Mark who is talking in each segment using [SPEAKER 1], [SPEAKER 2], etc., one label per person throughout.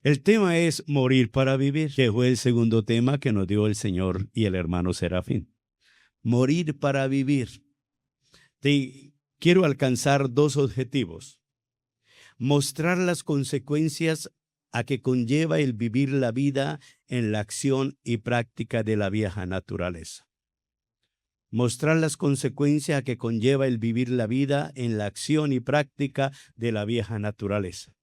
[SPEAKER 1] El tema es morir para vivir, que fue el segundo tema que nos dio el Señor y el hermano Serafín. Morir para vivir. Quiero alcanzar dos objetivos. Mostrar las consecuencias a que conlleva el vivir la vida en la acción y práctica de la vieja naturaleza. Mostrar las consecuencias a que conlleva el vivir la vida en la acción y práctica de la vieja naturaleza.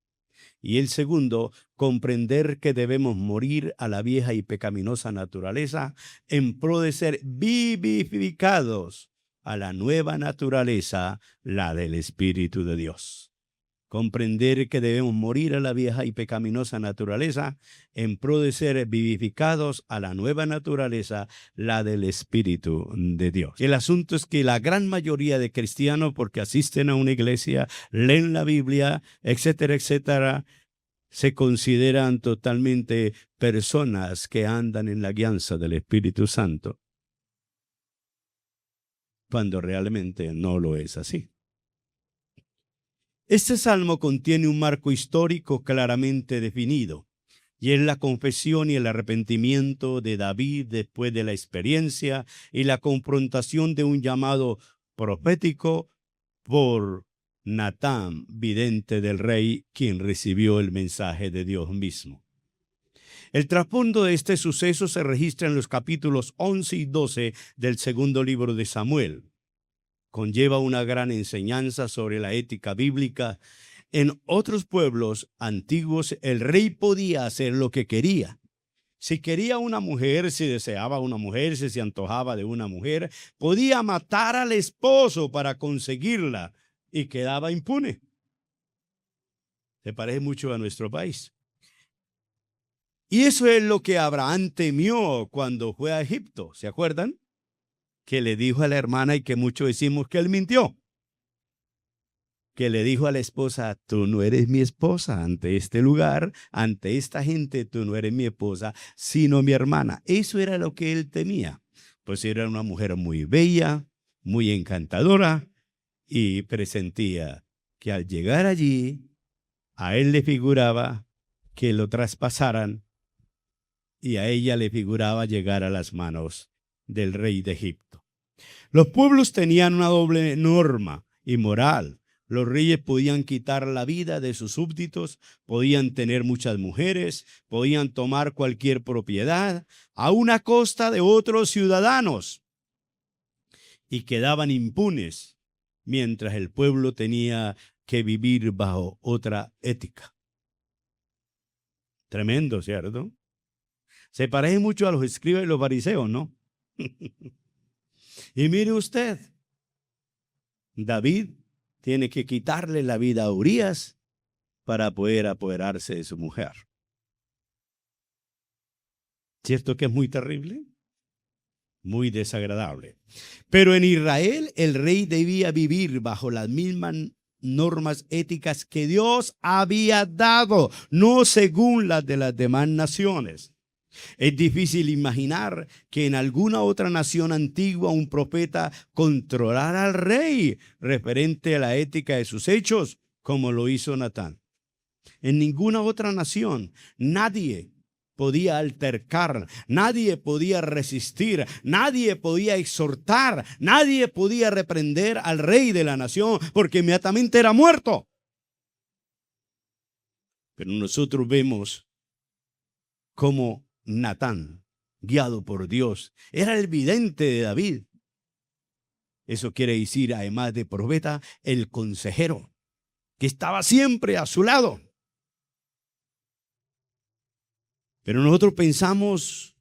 [SPEAKER 1] Y el segundo, comprender que debemos morir a la vieja y pecaminosa naturaleza en pro de ser vivificados a la nueva naturaleza, la del Espíritu de Dios. Comprender que debemos morir a la vieja y pecaminosa naturaleza en pro de ser vivificados a la nueva naturaleza, la del Espíritu de Dios. El asunto es que la gran mayoría de cristianos, porque asisten a una iglesia, leen la Biblia, etcétera, etcétera, se consideran totalmente personas que andan en la guianza del Espíritu Santo, cuando realmente no lo es así. Este salmo contiene un marco histórico claramente definido, y es la confesión y el arrepentimiento de David después de la experiencia y la confrontación de un llamado profético por Natán, vidente del rey, quien recibió el mensaje de Dios mismo. El trasfondo de este suceso se registra en los capítulos 11 y 12 del segundo libro de Samuel. Conlleva una gran enseñanza sobre la ética bíblica. En otros pueblos antiguos, el rey podía hacer lo que quería. Si quería una mujer, si deseaba una mujer, si se antojaba de una mujer, podía matar al esposo para conseguirla y quedaba impune. Se parece mucho a nuestro país. Y eso es lo que Abraham temió cuando fue a Egipto. ¿Se acuerdan? Que le dijo a la hermana y que muchos decimos que él mintió. Que le dijo a la esposa, tú no eres mi esposa ante este lugar, ante esta gente, tú no eres mi esposa, sino mi hermana. Eso era lo que él temía. Pues era una mujer muy bella, muy encantadora y presentía que al llegar allí, a él le figuraba que lo traspasaran y a ella le figuraba llegar a las manos del rey de Egipto. Los pueblos tenían una doble norma y moral. Los reyes podían quitar la vida de sus súbditos, podían tener muchas mujeres, podían tomar cualquier propiedad a una costa de otros ciudadanos y quedaban impunes, mientras el pueblo tenía que vivir bajo otra ética. Tremendo, ¿cierto? Se parece mucho a los escribas y los fariseos, ¿no? Y mire usted, David tiene que quitarle la vida a Urías para poder apoderarse de su mujer. ¿Cierto que es muy terrible? Muy desagradable. Pero en Israel el rey debía vivir bajo las mismas normas éticas que Dios había dado, no según las de las demás naciones. Es difícil imaginar que en alguna otra nación antigua un profeta controlara al rey referente a la ética de sus hechos, como lo hizo Natán. En ninguna otra nación nadie podía altercar, nadie podía resistir, nadie podía exhortar, nadie podía reprender al rey de la nación porque inmediatamente era muerto. Pero nosotros vemos cómo Natán, guiado por Dios, era el vidente de David. Eso quiere decir, además de profeta, el consejero, que estaba siempre a su lado. Pero nosotros pensamos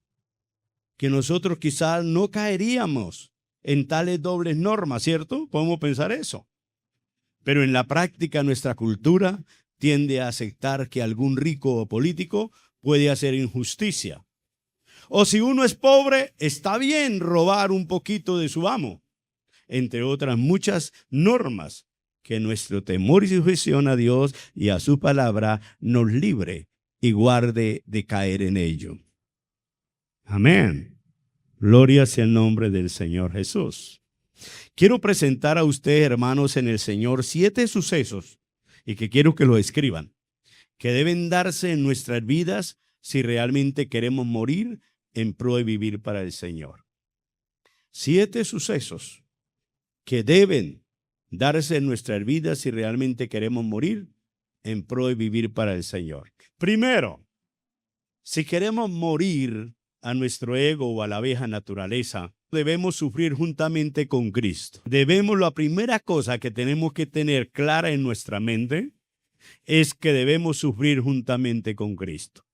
[SPEAKER 1] que nosotros quizás no caeríamos en tales dobles normas, ¿cierto? Podemos pensar eso. Pero en la práctica nuestra cultura tiende a aceptar que algún rico o político puede hacer injusticia. O si uno es pobre, está bien robar un poquito de su amo. Entre otras muchas normas que nuestro temor y sujeción a Dios y a su palabra nos libre y guarde de caer en ello. Amén. Gloria sea el nombre del Señor Jesús. Quiero presentar a ustedes, hermanos, en el Señor 7 sucesos y que quiero que lo escriban, que deben darse en nuestras vidas si realmente queremos morir en pro de vivir para el Señor. 7 sucesos que deben darse en nuestras vidas si realmente queremos morir en pro de vivir para el Señor. Primero, si queremos morir a nuestro ego o a la vieja naturaleza, debemos sufrir juntamente con Cristo. La primera cosa que tenemos que tener clara en nuestra mente es que debemos sufrir juntamente con Cristo.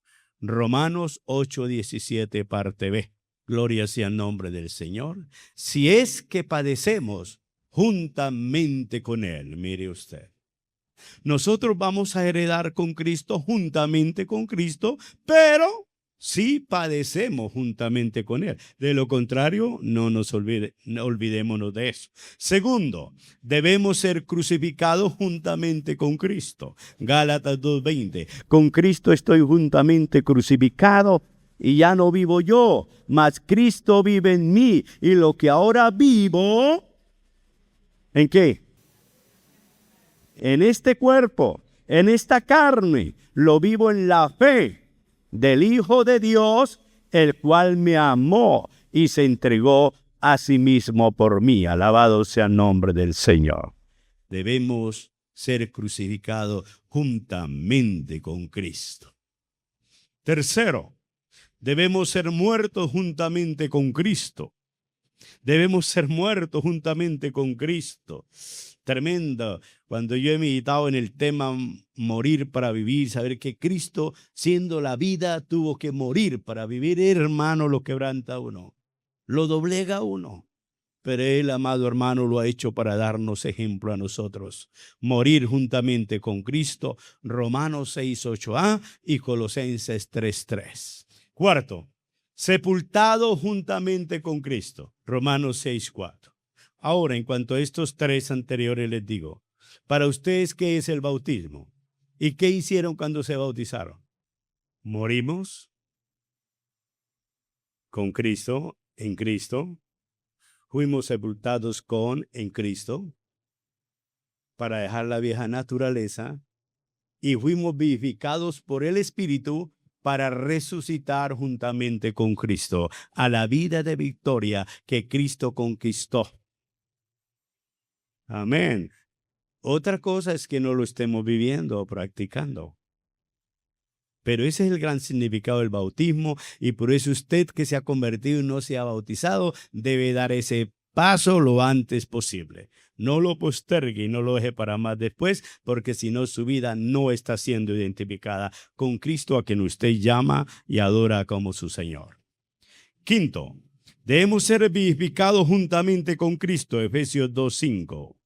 [SPEAKER 1] Romanos 8:17, parte B. Gloria sea el nombre del Señor. Si es que padecemos juntamente con Él, mire usted. Nosotros vamos a heredar con Cristo, juntamente con Cristo, pero sí padecemos juntamente con Él. De lo contrario, no olvidémonos de eso. Segundo, debemos ser crucificados juntamente con Cristo. Gálatas 2:20. Con Cristo estoy juntamente crucificado y ya no vivo yo, mas Cristo vive en mí. Y lo que ahora vivo, ¿en qué? En este cuerpo, en esta carne, lo vivo en la fe del Hijo de Dios, el cual me amó y se entregó a sí mismo por mí. Alabado sea el nombre del Señor. Debemos ser crucificados juntamente con Cristo. Tercero, debemos ser muertos juntamente con Cristo. Debemos ser muertos juntamente con Cristo. Tremendo. Cuando yo he meditado en el tema morir para vivir, saber que Cristo, siendo la vida, tuvo que morir para vivir, hermano, lo quebranta a uno, lo doblega a uno. Pero Él, amado hermano, lo ha hecho para darnos ejemplo a nosotros. Morir juntamente con Cristo, Romanos 6:8a y Colosenses 3:3. Cuarto, sepultado juntamente con Cristo, Romanos 6:4. Ahora, en cuanto a estos 3 anteriores, les digo, para ustedes, ¿qué es el bautismo? ¿Y qué hicieron cuando se bautizaron? Morimos con Cristo, en Cristo. Fuimos sepultados en Cristo, para dejar la vieja naturaleza, y fuimos vivificados por el Espíritu para resucitar juntamente con Cristo a la vida de victoria que Cristo conquistó. Amén. Otra cosa es que no lo estemos viviendo o practicando. Pero ese es el gran significado del bautismo, y por eso usted que se ha convertido y no se ha bautizado debe dar ese paso lo antes posible. No lo postergue y no lo deje para más después, porque si no, su vida no está siendo identificada con Cristo, a quien usted llama y adora como su Señor. Quinto, debemos ser vivificados juntamente con Cristo, Efesios 2:5,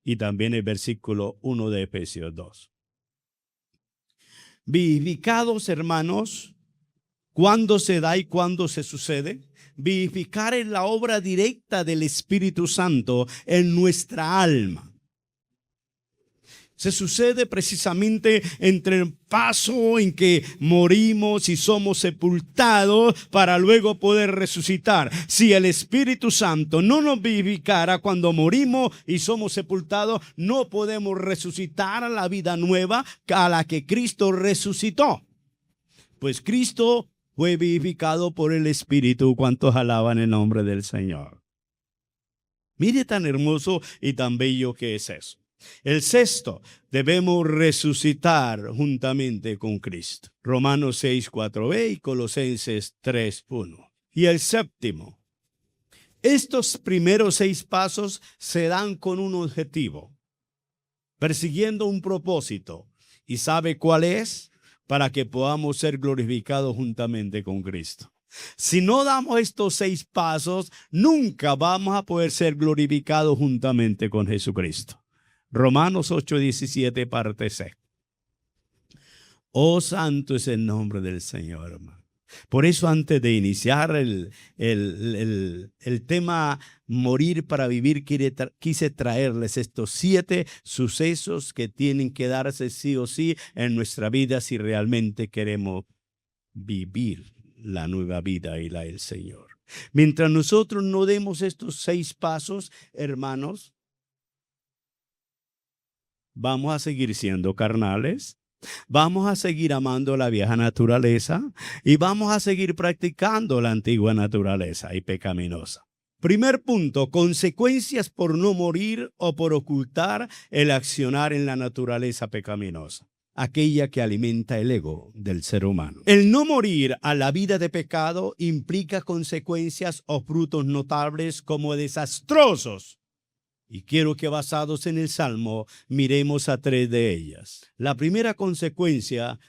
[SPEAKER 1] y también el versículo 1 de Efesios 2. Vivificados, hermanos, ¿cuándo se da y cuándo se sucede? Vivificar es la obra directa del Espíritu Santo en nuestra alma. Se sucede precisamente entre el paso en que morimos y somos sepultados para luego poder resucitar. Si el Espíritu Santo no nos vivificara cuando morimos y somos sepultados, no podemos resucitar a la vida nueva a la que Cristo resucitó. Pues Cristo fue vivificado por el Espíritu. ¿Cuántos alaban el nombre del Señor? Mire tan hermoso y tan bello que es eso. El sexto, debemos resucitar juntamente con Cristo. Romanos 6:4b y Colosenses 3:1. Y el séptimo, estos primeros 6 pasos se dan con un objetivo, persiguiendo un propósito. ¿Y sabe cuál es? Para que podamos ser glorificados juntamente con Cristo. Si no damos estos 6 pasos, nunca vamos a poder ser glorificados juntamente con Jesucristo. Romanos 8:17, parte C. Oh, santo es el nombre del Señor, hermano. Por eso, antes de iniciar el tema morir para vivir, quise traerles estos 7 sucesos que tienen que darse sí o sí en nuestra vida si realmente queremos vivir la nueva vida y la del Señor. Mientras nosotros no demos estos 6 pasos, hermanos, vamos a seguir siendo carnales, Vamos a seguir amando la vieja naturaleza y vamos a seguir practicando la antigua naturaleza y pecaminosa. Primer punto, consecuencias por no morir o por ocultar el accionar en la naturaleza pecaminosa, aquella que alimenta el ego del ser humano. El no morir a la vida de pecado implica consecuencias o frutos notables como desastrosos. Y quiero que basados en el Salmo miremos a 3 de ellas. La primera consecuencia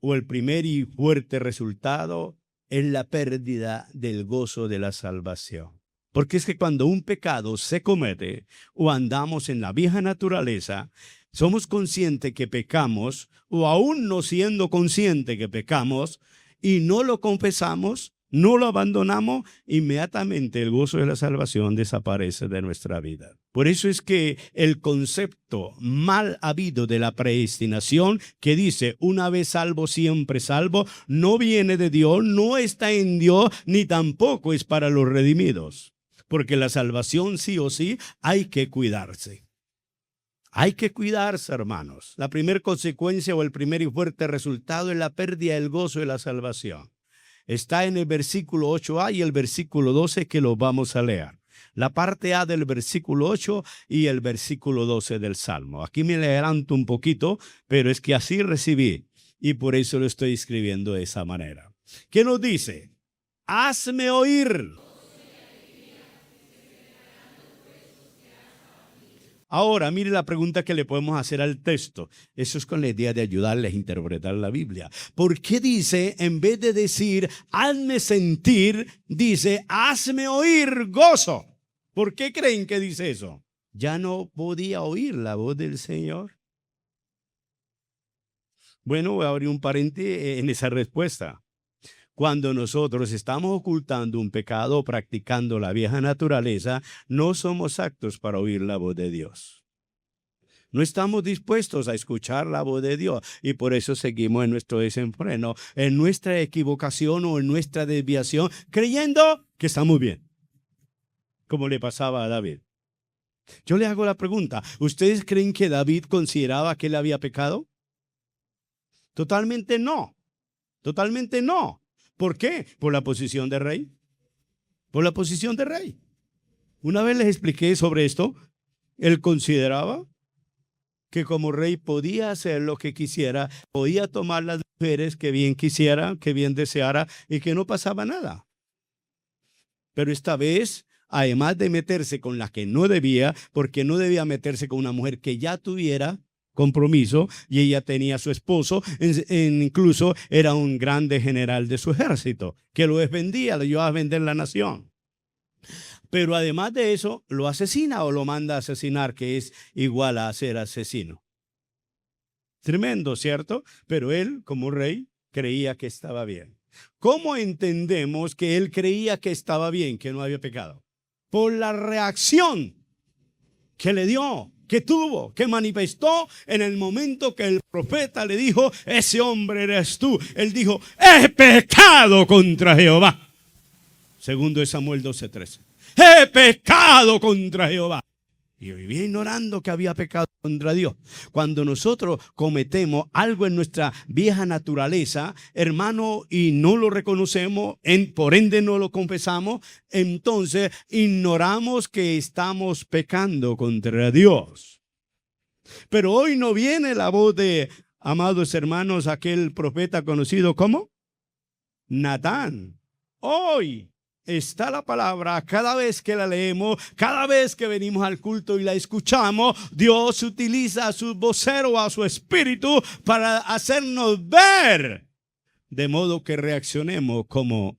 [SPEAKER 1] o el primer y fuerte resultado es la pérdida del gozo de la salvación. Porque es que cuando un pecado se comete o andamos en la vieja naturaleza, somos conscientes que pecamos o aún no siendo conscientes que pecamos y no lo confesamos, no lo abandonamos, inmediatamente el gozo de la salvación desaparece de nuestra vida. Por eso es que el concepto mal habido de la predestinación, que dice una vez salvo, siempre salvo, no viene de Dios, no está en Dios, ni tampoco es para los redimidos. Porque la salvación sí o sí hay que cuidarse. Hay que cuidarse, hermanos. La primera consecuencia o el primer y fuerte resultado es la pérdida del gozo de la salvación. Está en el versículo 8a y el versículo 12 que lo vamos a leer. La parte A del versículo 8 y el versículo 12 del Salmo. Aquí me adelanto un poquito, pero es que así recibí y por eso lo estoy escribiendo de esa manera. ¿Qué nos dice? Hazme oír. Ahora, mire la pregunta que le podemos hacer al texto. Eso es con la idea de ayudarles a interpretar la Biblia. ¿Por qué dice, en vez de decir, hazme sentir, dice, hazme oír gozo? ¿Por qué creen que dice eso? ¿Ya no podía oír la voz del Señor? Bueno, voy a abrir un paréntesis en esa respuesta. Cuando nosotros estamos ocultando un pecado o practicando la vieja naturaleza, no somos aptos para oír la voz de Dios. No estamos dispuestos a escuchar la voz de Dios y por eso seguimos en nuestro desenfreno, en nuestra equivocación o en nuestra desviación, creyendo que estamos bien, como le pasaba a David. Yo le hago la pregunta, ¿ustedes creen que David consideraba que él había pecado? Totalmente no, totalmente no. ¿Por qué? Por la posición de rey. Por la posición de rey. Una vez les expliqué sobre esto. Él consideraba que como rey podía hacer lo que quisiera, podía tomar las mujeres que bien quisiera, que bien deseara y que no pasaba nada. Pero esta vez, además de meterse con la que no debía, porque no debía meterse con una mujer que ya tuviera compromiso y ella tenía a su esposo, incluso era un grande general de su ejército que lo defendía, lo llevaba a vender la nación. Pero además de eso, lo asesina o lo manda a asesinar, que es igual a ser asesino. Tremendo, ¿cierto? Pero él, como rey, creía que estaba bien. ¿Cómo entendemos que él creía que estaba bien, que no había pecado? Por la reacción que le dio, que tuvo, que manifestó en el momento que el profeta le dijo, ese hombre eres tú. Él dijo, he pecado contra Jehová. Segundo de Samuel 12:13. He pecado contra Jehová. Y vivía ignorando que había pecado contra Dios. Cuando nosotros cometemos algo en nuestra vieja naturaleza, hermano, y no lo reconocemos, por ende no lo confesamos, entonces ignoramos que estamos pecando contra Dios. Pero hoy no viene la voz de, amados hermanos, aquel profeta conocido como Natán. Hoy está la palabra, cada vez que la leemos, cada vez que venimos al culto y la escuchamos, Dios utiliza a su vocero, a su espíritu, para hacernos ver, de modo que reaccionemos como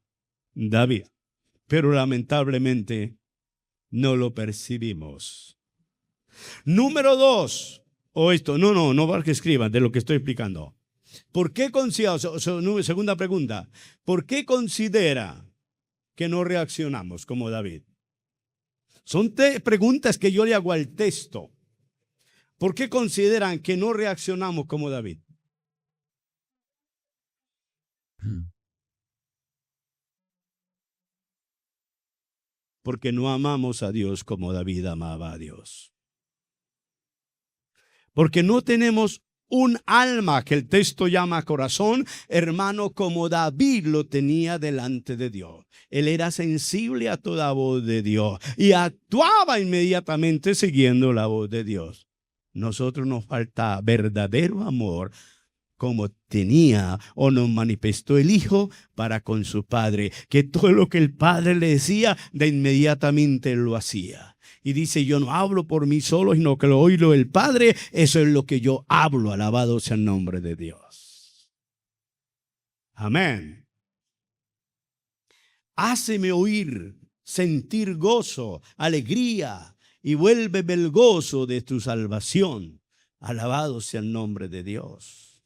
[SPEAKER 1] David. Pero lamentablemente no lo percibimos. Número 2, no para que escriban de lo que estoy explicando. ¿Por qué segunda pregunta, ¿por qué considera que no reaccionamos como David? Son preguntas que yo le hago al texto. ¿Por qué consideran que no reaccionamos como David? Porque no amamos a Dios como David amaba a Dios. Porque no tenemos un alma que el texto llama corazón, hermano, como David lo tenía delante de Dios. Él era sensible a toda voz de Dios y actuaba inmediatamente siguiendo la voz de Dios. Nosotros nos falta verdadero amor como tenía o nos manifestó el Hijo para con su Padre, que todo lo que el Padre le decía, de inmediatamente lo hacía. Y dice, yo no hablo por mí solo, sino que lo oigo el Padre, eso es lo que yo hablo, alabado sea el nombre de Dios. Amén. Háceme oír, sentir gozo, alegría, y vuélveme el gozo de tu salvación. Alabado sea el nombre de Dios.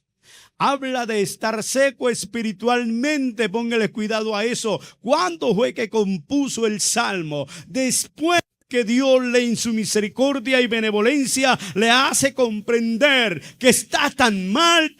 [SPEAKER 1] Habla de estar seco espiritualmente, póngale cuidado a eso. ¿Cuándo fue que compuso el Salmo? Después que Dios en su misericordia y benevolencia le hace comprender que está tan mal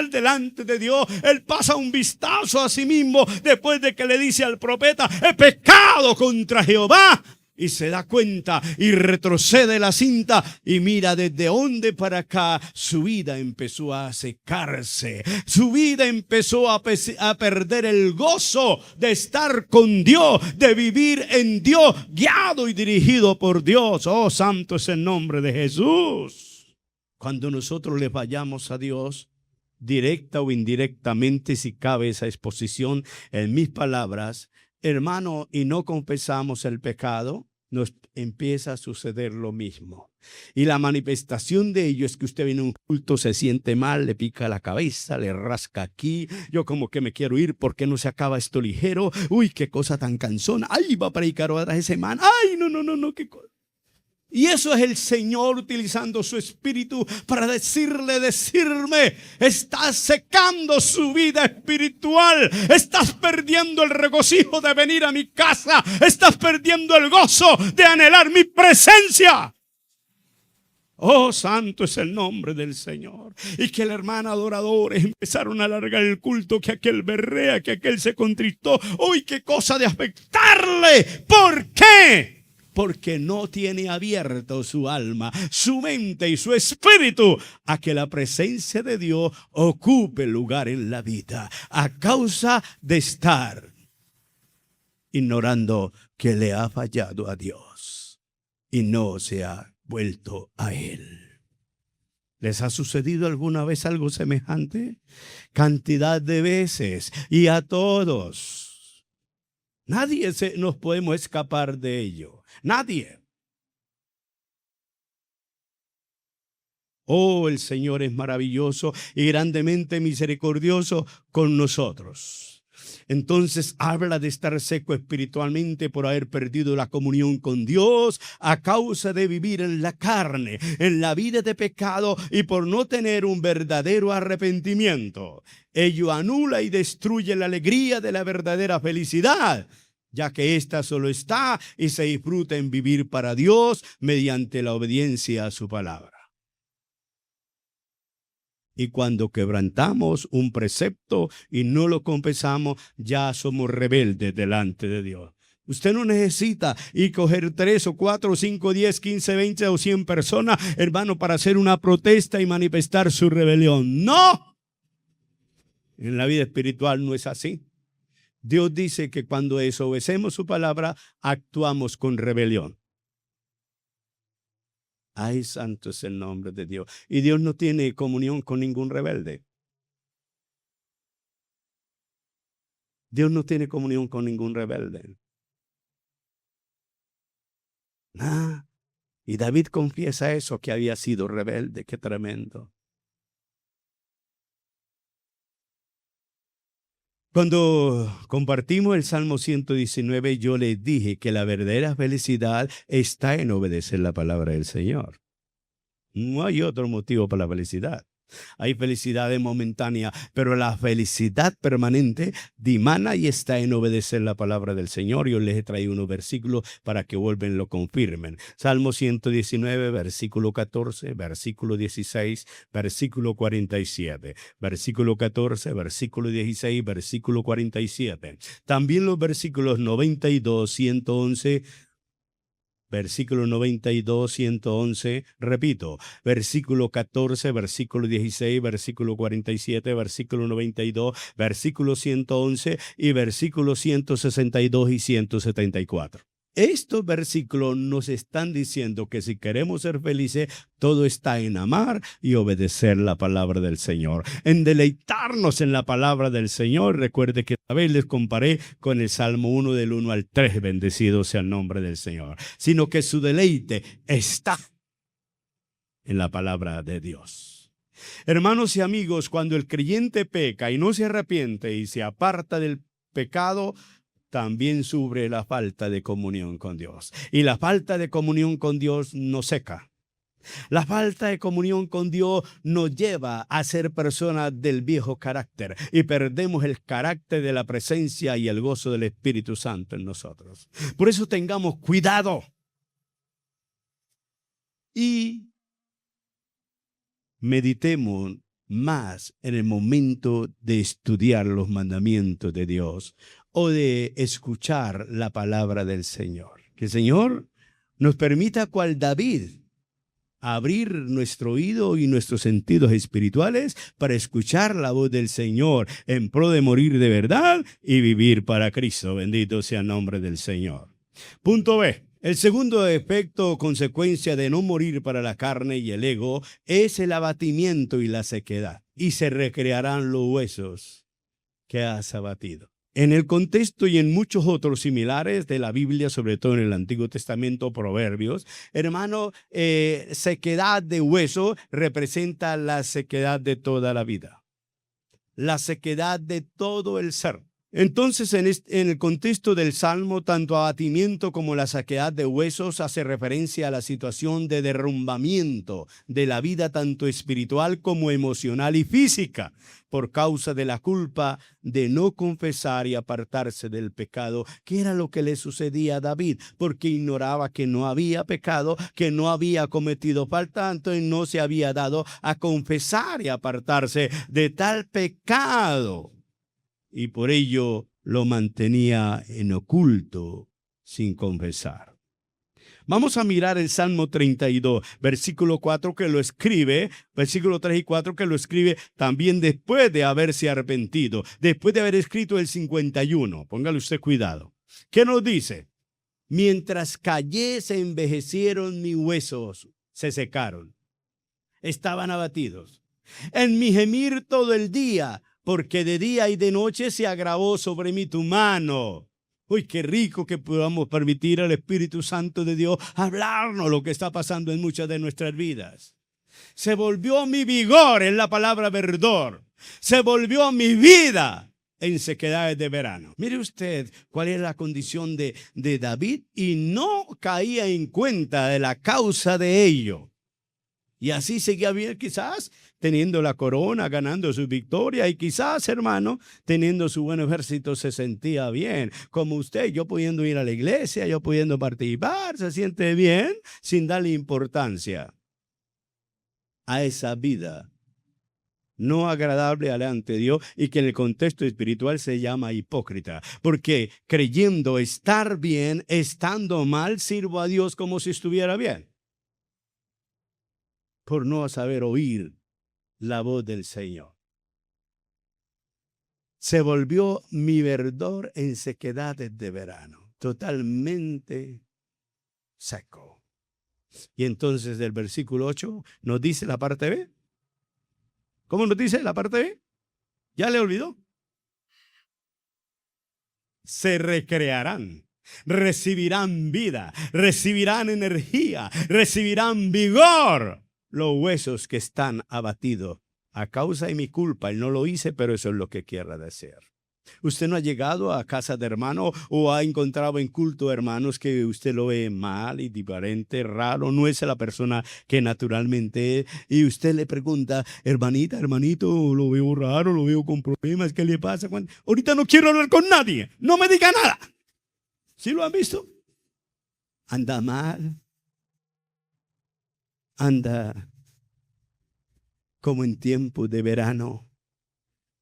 [SPEAKER 1] delante de Dios. Él pasa un vistazo a sí mismo después de que le dice al profeta, he pecado contra Jehová. Y se da cuenta y retrocede la cinta y mira desde dónde para acá su vida empezó a secarse. Su vida empezó a perder el gozo de estar con Dios, de vivir en Dios, guiado y dirigido por Dios. Oh, santo es el nombre de Jesús. Cuando nosotros le fallamos a Dios, directa o indirectamente, si cabe esa exposición en mis palabras, hermano, y no confesamos el pecado, nos empieza a suceder lo mismo. Y la manifestación de ello es que usted viene a un culto, se siente mal, le pica la cabeza, le rasca aquí. Yo como que me quiero ir, ¿por qué no se acaba esto ligero? Uy, qué cosa tan cansona. Ay, va a predicar otra semana. Ay, no, qué cosa. Y eso es el Señor utilizando su espíritu para decirme, estás secando su vida espiritual, estás perdiendo el regocijo de venir a mi casa, estás perdiendo el gozo de anhelar mi presencia. Oh, santo es el nombre del Señor. Y que la hermana adoradores empezaron a alargar el culto, que aquel berrea, que aquel se contristó. Uy, qué cosa de afectarle. ¿Por qué? Porque no tiene abierto su alma, su mente y su espíritu a que la presencia de Dios ocupe lugar en la vida, a causa de estar ignorando que le ha fallado a Dios y no se ha vuelto a Él. ¿Les ha sucedido alguna vez algo semejante? Cantidad de veces y a todos. Nadie nos podemos escapar de ello. Nadie. Oh, el Señor es maravilloso y grandemente misericordioso con nosotros. Entonces habla de estar seco espiritualmente por haber perdido la comunión con Dios a causa de vivir en la carne, en la vida de pecado y por no tener un verdadero arrepentimiento. Ello anula y destruye la alegría de la verdadera felicidad, ya que ésta solo está y se disfruta en vivir para Dios mediante la obediencia a su palabra. Y cuando quebrantamos un precepto y no lo confesamos, ya somos rebeldes delante de Dios. Usted no necesita ir coger 3 o 4 o 5, 10, 15, 20 o 100 personas, hermano, para hacer una protesta y manifestar su rebelión. ¡No! En la vida espiritual no es así. Dios dice que cuando desobedecemos su palabra, actuamos con rebelión. Ay, santo es el nombre de Dios. Y Dios no tiene comunión con ningún rebelde. Dios no tiene comunión con ningún rebelde. Y David confiesa eso, que había sido rebelde. Qué tremendo. Cuando compartimos el Salmo 119, yo les dije que la verdadera felicidad está en obedecer la palabra del Señor. No hay otro motivo para la felicidad. Hay felicidad momentánea, pero la felicidad permanente dimana y está en obedecer la palabra del Señor. Yo les he traído unos versículos para que vuelvan lo confirmen. Salmo 119, versículo 14, versículo 16, versículo 47. Versículo 14, versículo 16, versículo 47. También los versículos 92, 111, versículo 92, 111, repito, versículo 14, versículo 16, versículo 47, versículo 92, versículo 111 y versículo 162 y 174. Estos versículos nos están diciendo que si queremos ser felices, todo está en amar y obedecer la palabra del Señor, en deleitarnos en la palabra del Señor. Recuerde que a vez les comparé con el Salmo 1 del 1 al 3, bendecido sea el nombre del Señor, sino que su deleite está en la palabra de Dios. Hermanos y amigos, cuando el creyente peca y no se arrepiente y se aparta del pecado, también sufre la falta de comunión con Dios. Y la falta de comunión con Dios nos seca. La falta de comunión con Dios nos lleva a ser personas del viejo carácter y perdemos el carácter de la presencia y el gozo del Espíritu Santo en nosotros. Por eso tengamos cuidado y meditemos más en el momento de estudiar los mandamientos de Dios o de escuchar la palabra del Señor. Que el Señor nos permita, cual David, abrir nuestro oído y nuestros sentidos espirituales para escuchar la voz del Señor en pro de morir de verdad y vivir para Cristo. Bendito sea el nombre del Señor. Punto B. El segundo efecto o consecuencia de no morir para la carne y el ego es el abatimiento y la sequedad. Y se recrearán los huesos que has abatido. En el contexto y en muchos otros similares de la Biblia, sobre todo en el Antiguo Testamento, Proverbios, hermano, sequedad de hueso representa la sequedad de toda la vida, la sequedad de todo el ser. Entonces, en el contexto del Salmo, tanto abatimiento como la sequedad de huesos hace referencia a la situación de derrumbamiento de la vida tanto espiritual como emocional y física por causa de la culpa de no confesar y apartarse del pecado, que era lo que le sucedía a David, porque ignoraba que no había pecado, que no había cometido falta, entonces no se había dado a confesar y apartarse de tal pecado. Y por ello lo mantenía en oculto, sin confesar. Vamos a mirar el Salmo 32, versículo 4 que lo escribe, versículo 3 y 4 que lo escribe también después de haberse arrepentido, después de haber escrito el 51. Póngale usted cuidado. ¿Qué nos dice? Mientras callé se envejecieron mis huesos, se secaron, estaban abatidos. En mi gemir todo el día, porque de día y de noche se agravó sobre mí tu mano. Uy, qué rico que podamos permitir al Espíritu Santo de Dios hablarnos lo que está pasando en muchas de nuestras vidas. Se volvió mi vigor en la palabra verdor. Se volvió mi vida en sequedades de verano. Mire usted cuál es la condición de David y no caía en cuenta de la causa de ello. Y así seguía bien, quizás teniendo la corona, ganando su victoria, y quizás, hermano, teniendo su buen ejército, se sentía bien. Como usted, yo pudiendo ir a la iglesia, yo pudiendo participar, se siente bien sin darle importancia a esa vida no agradable ante Dios y que en el contexto espiritual se llama hipócrita. Porque creyendo estar bien, estando mal, sirvo a Dios como si estuviera bien, por no saber oír la voz del Señor. Se volvió mi verdor en sequedades de verano, totalmente seco. Y entonces del versículo 8 nos dice la parte B. ¿Cómo nos dice la parte B? ¿Ya le olvidó? Se recrearán, recibirán vida, recibirán energía, recibirán vigor los huesos que están abatidos a causa de mi culpa. Y no lo hice, pero eso es lo que quiero decir. Usted no ha llegado a casa de hermano o ha encontrado en culto hermanos que usted lo ve mal y diferente, raro, no es la persona que naturalmente es, y usted le pregunta, hermanita, hermanito, lo veo raro, lo veo con problemas, ¿qué le pasa? Ahorita no quiero hablar con nadie, no me diga nada. ¿Sí lo han visto? Anda mal, anda como en tiempo de verano.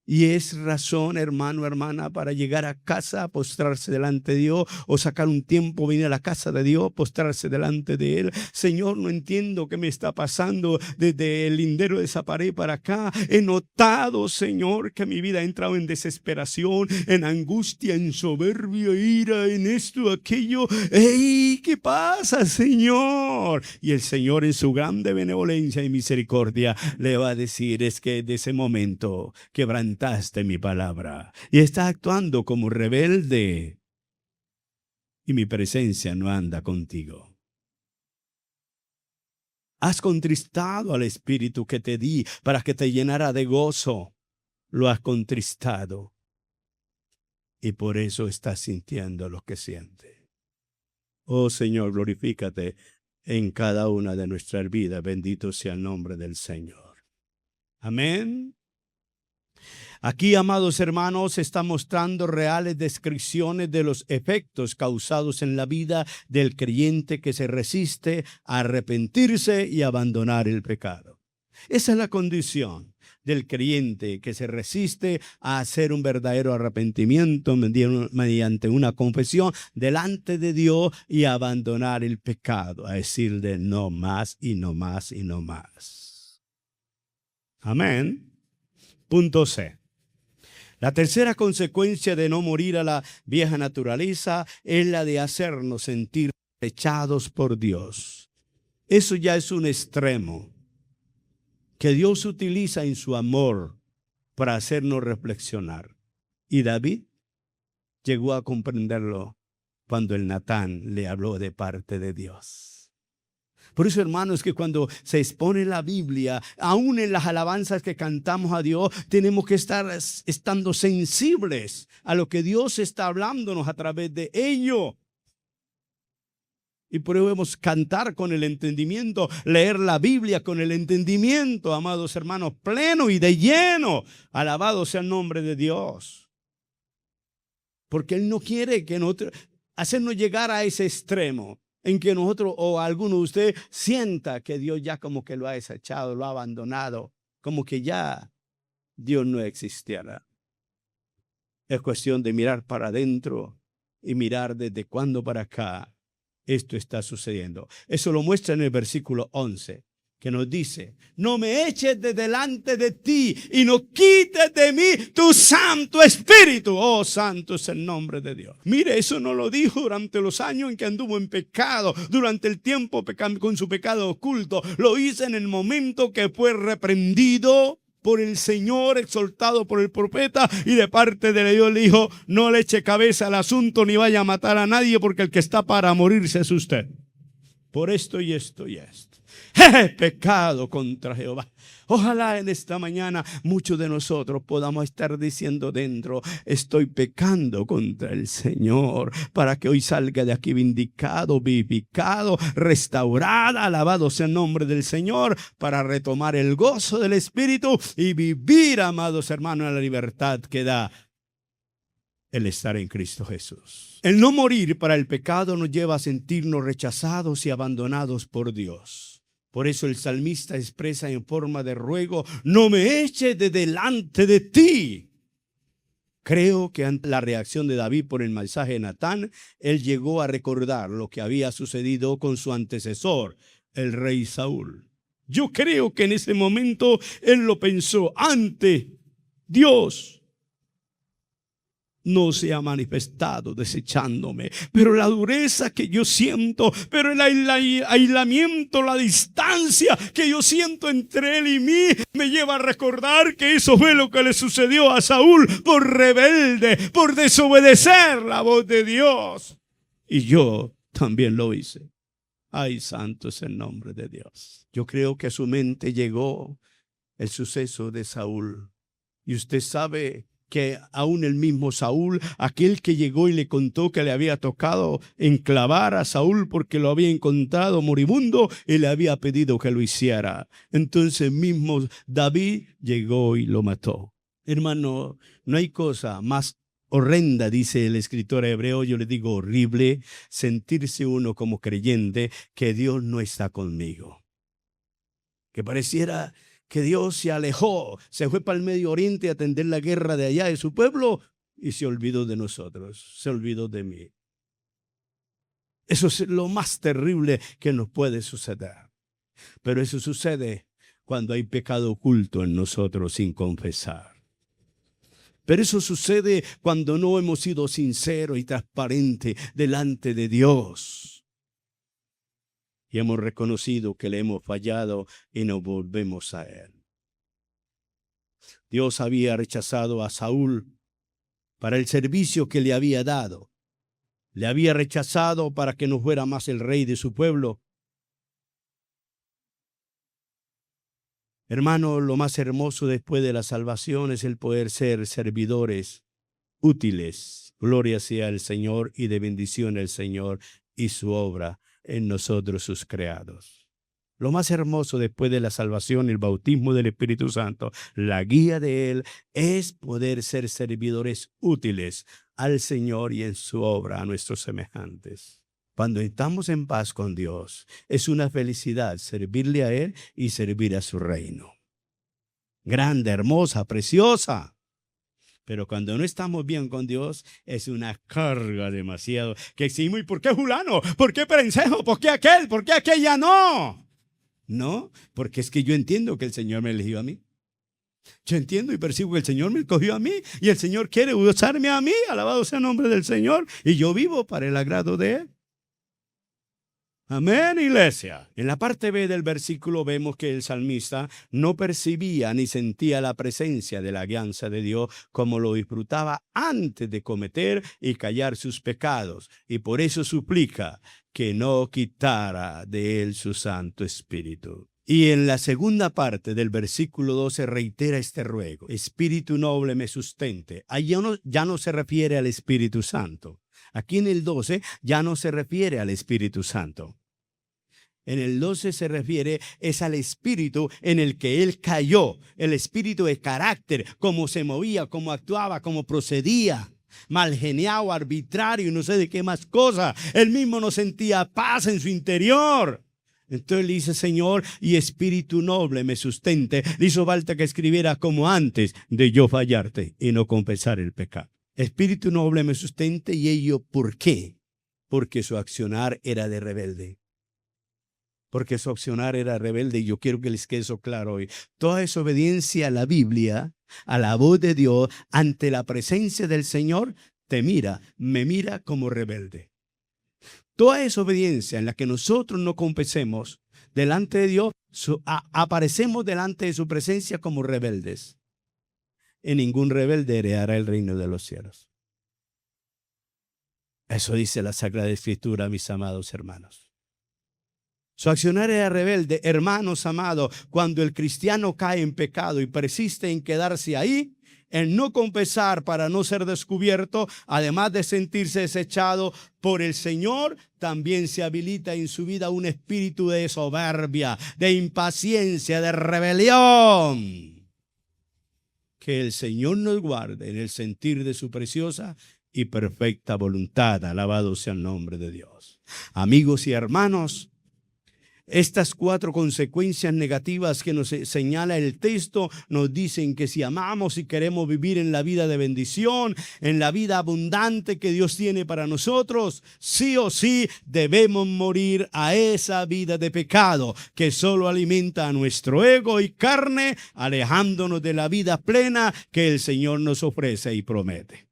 [SPEAKER 1] Y es razón, hermano, hermana, para llegar a casa, postrarse delante de Dios, o sacar un tiempo, venir a la casa de Dios, postrarse delante de Él. Señor, no entiendo qué me está pasando desde el lindero de esa pared para acá. He notado, Señor, que mi vida ha entrado en desesperación, en angustia, en soberbia, ira, en esto, aquello. ¡Ey! ¿Qué pasa, Señor? Y el Señor, en su grande benevolencia y misericordia, le va a decir: es que de ese momento quebrantaste mi palabra y estás actuando como rebelde y mi presencia no anda contigo. Has contristado al Espíritu que te di para que te llenara de gozo. Lo has contristado y por eso estás sintiendo lo que sientes. Oh Señor, glorifícate en cada una de nuestras vidas. Bendito sea el nombre del Señor. Amén. Aquí, amados hermanos, está mostrando reales descripciones de los efectos causados en la vida del creyente que se resiste a arrepentirse y abandonar el pecado. Esa es la condición del creyente que se resiste a hacer un verdadero arrepentimiento mediante una confesión delante de Dios y abandonar el pecado, a decirle no más y no más y no más. Amén. Punto C. La tercera consecuencia de no morir a la vieja naturaleza es la de hacernos sentir echados por Dios. Eso ya es un extremo que Dios utiliza en su amor para hacernos reflexionar. Y David llegó a comprenderlo cuando el Natán le habló de parte de Dios. Por eso, hermanos, que cuando se expone la Biblia, aún en las alabanzas que cantamos a Dios, tenemos que estar estando sensibles a lo que Dios está hablándonos a través de ello. Y podemos cantar con el entendimiento, leer la Biblia con el entendimiento, amados hermanos, pleno y de lleno. Alabado sea el nombre de Dios. Porque Él no quiere que nosotros hacernos llegar a ese extremo en que nosotros o alguno de ustedes sienta que Dios ya como que lo ha desechado, lo ha abandonado, como que ya Dios no existiera. Es cuestión de mirar para adentro y mirar desde cuándo para acá esto está sucediendo. Eso lo muestra en el versículo 11, que nos dice: no me eches de delante de ti y no quites de mí tu Santo Espíritu. Oh, santo es el nombre de Dios. Mire, eso no lo dijo durante los años en que anduvo en pecado, durante el tiempo con su pecado oculto. Lo hizo en el momento que fue reprendido por el Señor, exhortado por el profeta, y de parte de Dios le dijo: no le eche cabeza al asunto ni vaya a matar a nadie, porque el que está para morirse es usted. Por esto y esto y esto. Pecado contra Jehová. Ojalá en esta mañana muchos de nosotros podamos estar diciendo dentro: estoy pecando contra el Señor, para que hoy salga de aquí vindicado, vivificado, restaurada. Alabado sea el nombre del Señor, para retomar el gozo del Espíritu y vivir, amados hermanos, en la libertad que da el estar en Cristo Jesús. El no morir para el pecado nos lleva a sentirnos rechazados y abandonados por Dios. Por eso el salmista expresa en forma de ruego: no me eches de delante de ti. Creo que ante la reacción de David por el mensaje de Natán, él llegó a recordar lo que había sucedido con su antecesor, el rey Saúl. Yo creo que en ese momento él lo pensó: ante Dios no se ha manifestado desechándome, pero la dureza que yo siento, pero el aislamiento, la distancia que yo siento entre él y mí, me lleva a recordar que eso fue lo que le sucedió a Saúl por rebelde, por desobedecer la voz de Dios. Y yo también lo hice. Ay, santo es el nombre de Dios. Yo creo que a su mente llegó el suceso de Saúl. Y usted sabe que aún el mismo Saúl, aquel que llegó y le contó que le había tocado enclavar a Saúl porque lo había encontrado moribundo y le había pedido que lo hiciera. Entonces mismo David llegó y lo mató. Hermano, no hay cosa más horrenda, dice el escritor hebreo, yo le digo horrible, sentirse uno como creyente que Dios no está conmigo. Que pareciera que Dios se alejó, se fue para el Medio Oriente a atender la guerra de allá de su pueblo y se olvidó de nosotros, se olvidó de mí. Eso es lo más terrible que nos puede suceder. Pero eso sucede cuando hay pecado oculto en nosotros sin confesar. Pero eso sucede cuando no hemos sido sinceros y transparentes delante de Dios. Y hemos reconocido que le hemos fallado y nos volvemos a Él. Dios había rechazado a Saúl para el servicio que le había dado. Le había rechazado para que no fuera más el rey de su pueblo. Hermano, lo más hermoso después de la salvación es el poder ser servidores útiles. Gloria sea al Señor y de bendición al Señor y su obra en nosotros sus creados. Lo más hermoso después de la salvación, el bautismo del Espíritu Santo, la guía de Él, es poder ser servidores útiles al Señor y en su obra a nuestros semejantes. Cuando estamos en paz con Dios, es una felicidad servirle a Él y servir a su reino. Grande, hermosa, preciosa. Pero cuando no estamos bien con Dios, es una carga demasiado. Que decimos, ¿y por qué fulano? ¿Por qué Perencejo? ¿Por qué aquel? ¿Por qué aquella no? No, porque es que yo entiendo que el Señor me eligió a mí. Yo entiendo y percibo que el Señor me escogió a mí y el Señor quiere usarme a mí. Alabado sea el nombre del Señor. Y yo vivo para el agrado de Él. Amén, iglesia. En la parte B del versículo vemos que el salmista no percibía ni sentía la presencia de la guianza de Dios como lo disfrutaba antes de cometer y callar sus pecados. Y por eso suplica que no quitara de él su Santo Espíritu. Y en la segunda parte del versículo 12 reitera este ruego: Espíritu noble me sustente. Allí ya no se refiere al Espíritu Santo. Aquí en el 12 ya no se refiere al Espíritu Santo. En el 12 se refiere es al espíritu en el que él cayó, el espíritu de carácter, cómo se movía, cómo actuaba, cómo procedía, mal geniado, arbitrario y no sé de qué más cosas. Él mismo no sentía paz en su interior. Entonces le dice: Señor, y espíritu noble me sustente. Le hizo falta que escribiera como antes de yo fallarte y no confesar el pecado. Espíritu noble me sustente. ¿Y ello por qué? Porque su accionar era de rebelde. Porque su accionar era rebelde, y yo quiero que les quede eso claro hoy. Toda desobediencia a la Biblia, a la voz de Dios, ante la presencia del Señor, me mira como rebelde. Toda desobediencia en la que nosotros no confesemos delante de Dios, aparecemos delante de su presencia como rebeldes. Y ningún rebelde heredará el reino de los cielos. Eso dice la Sagrada Escritura, mis amados hermanos. Su accionar era rebelde. Hermanos amados, cuando el cristiano cae en pecado y persiste en quedarse ahí, en no confesar para no ser descubierto, además de sentirse desechado por el Señor, también se habilita en su vida un espíritu de soberbia, de impaciencia, de rebelión. Que el Señor nos guarde en el sentir de su preciosa y perfecta voluntad. Alabado sea el nombre de Dios. Amigos y hermanos, estas 4 consecuencias negativas que nos señala el texto nos dicen que si amamos y queremos vivir en la vida de bendición, en la vida abundante que Dios tiene para nosotros, sí o sí debemos morir a esa vida de pecado que solo alimenta a nuestro ego y carne, alejándonos de la vida plena que el Señor nos ofrece y promete.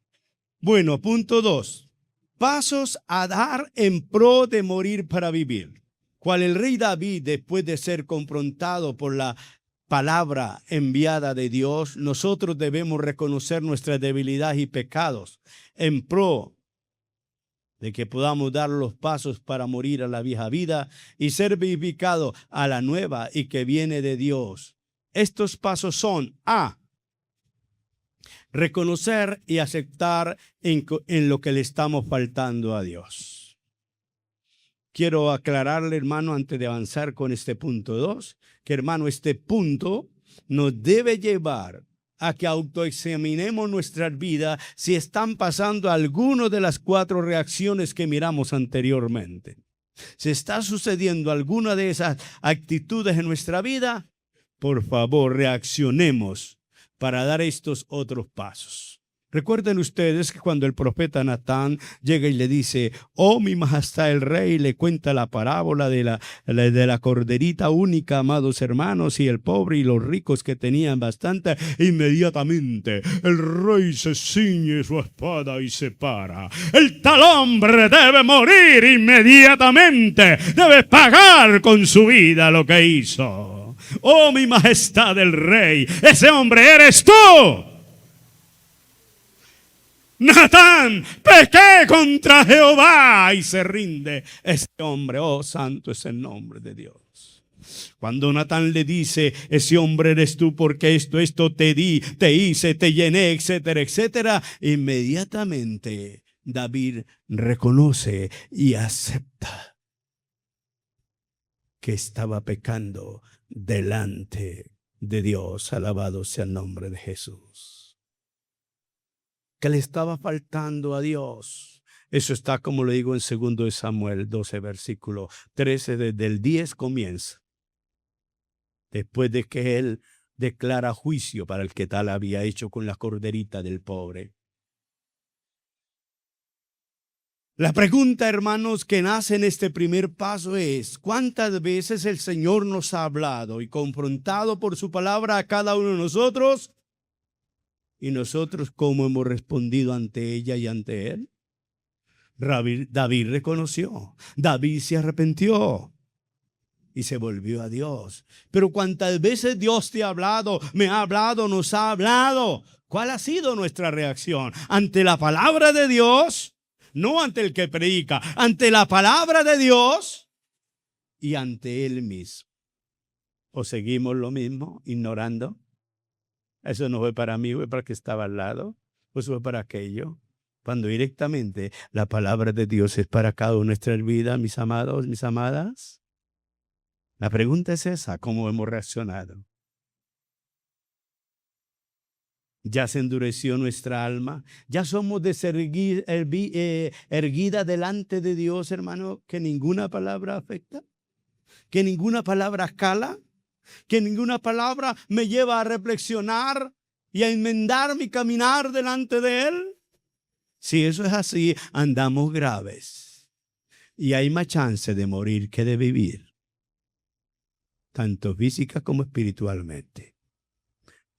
[SPEAKER 1] Bueno, punto 2. Pasos a dar en pro de morir para vivir. Cual el rey David, después de ser confrontado por la palabra enviada de Dios, nosotros debemos reconocer nuestra debilidad y pecados en pro de que podamos dar los pasos para morir a la vieja vida y ser vivificado a la nueva y que viene de Dios. Estos pasos son: A, reconocer y aceptar en lo que le estamos faltando a Dios. Quiero aclararle, hermano, antes de avanzar con este punto 2, que, hermano, este punto nos debe llevar a que autoexaminemos nuestras vidas si están pasando alguna de las 4 reacciones que miramos anteriormente. Si está sucediendo alguna de esas actitudes en nuestra vida, por favor, reaccionemos para dar estos otros pasos. Recuerden ustedes que cuando el profeta Natán llega y le dice, oh mi majestad el rey, le cuenta la parábola de la corderita única, amados hermanos, y el pobre y los ricos que tenían bastante, inmediatamente el rey se ciñe su espada y se para. El tal hombre debe morir inmediatamente, debe pagar con su vida lo que hizo. Oh mi majestad el rey, ese hombre eres tú. Natán, pequé contra Jehová, y se rinde ese hombre. Oh, santo es el nombre de Dios. Cuando Natán le dice, ese hombre eres tú porque esto te di, te hice, te llené, etcétera, etcétera, inmediatamente David reconoce y acepta que estaba pecando delante de Dios. Alabado sea el nombre de Jesús. Que le estaba faltando a Dios. Eso está, como le digo, en 2 Samuel 12, versículo 13, desde el 10 comienza. Después de que él declara juicio para el que tal había hecho con la corderita del pobre. La pregunta, hermanos, que nace en este primer paso es, ¿cuántas veces el Señor nos ha hablado y confrontado por su palabra a cada uno de nosotros? ¿Y nosotros cómo hemos respondido ante ella y ante él? David reconoció, David se arrepintió y se volvió a Dios. Pero ¿cuántas veces Dios te ha hablado, me ha hablado, nos ha hablado? ¿Cuál ha sido nuestra reacción? ¿Ante la palabra de Dios? No ante el que predica, ante la palabra de Dios y ante Él mismo. ¿O seguimos lo mismo, ignorando? Eso no fue para mí, fue para el que estaba al lado, pues fue para aquello. Cuando directamente la palabra de Dios es para cada una de nuestras vidas, mis amados, mis amadas. La pregunta es esa, ¿cómo hemos reaccionado? Ya se endureció nuestra alma, ya somos erguida delante de Dios, hermano, que ninguna palabra afecta, que ninguna palabra cala, que ninguna palabra me lleva a reflexionar y a enmendar mi caminar delante de Él. Si eso es así, andamos graves y hay más chance de morir que de vivir, tanto física como espiritualmente.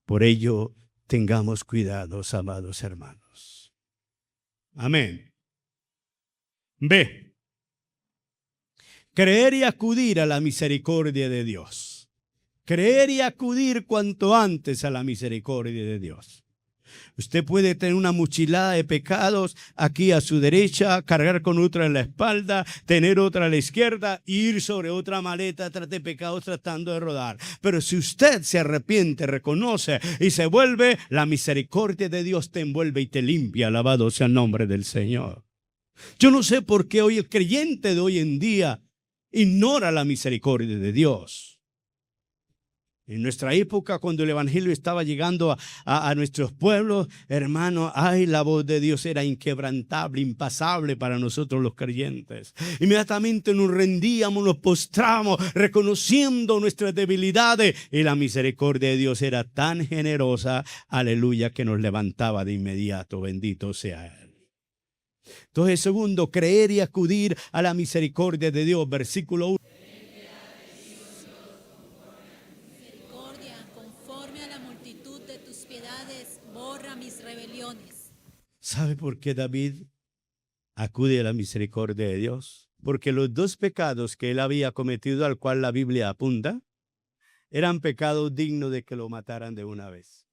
[SPEAKER 1] Por ello, tengamos cuidados, amados hermanos. Amén. B. Creer y acudir a la misericordia de Dios. Creer y acudir cuanto antes a la misericordia de Dios. Usted puede tener una mochilada de pecados aquí a su derecha, cargar con otra en la espalda, tener otra a la izquierda, ir sobre otra maleta tras de pecados tratando de rodar. Pero si usted se arrepiente, reconoce y se vuelve, la misericordia de Dios te envuelve y te limpia. Alabado sea el nombre del Señor. Yo no sé por qué hoy el creyente de hoy en día ignora la misericordia de Dios. En nuestra época, cuando el evangelio estaba llegando a nuestros pueblos, hermano, ay, la voz de Dios era inquebrantable, impasable para nosotros los creyentes. Inmediatamente nos rendíamos, nos postramos, reconociendo nuestras debilidades, y la misericordia de Dios era tan generosa, aleluya, que nos levantaba de inmediato. Bendito sea Él. Entonces, segundo, creer y acudir a la misericordia de Dios. Versículo 1. ¿Sabe por qué David acude a la misericordia de Dios? Porque los dos pecados que él había cometido, al cual la Biblia apunta, eran pecados dignos de que lo mataran de una vez.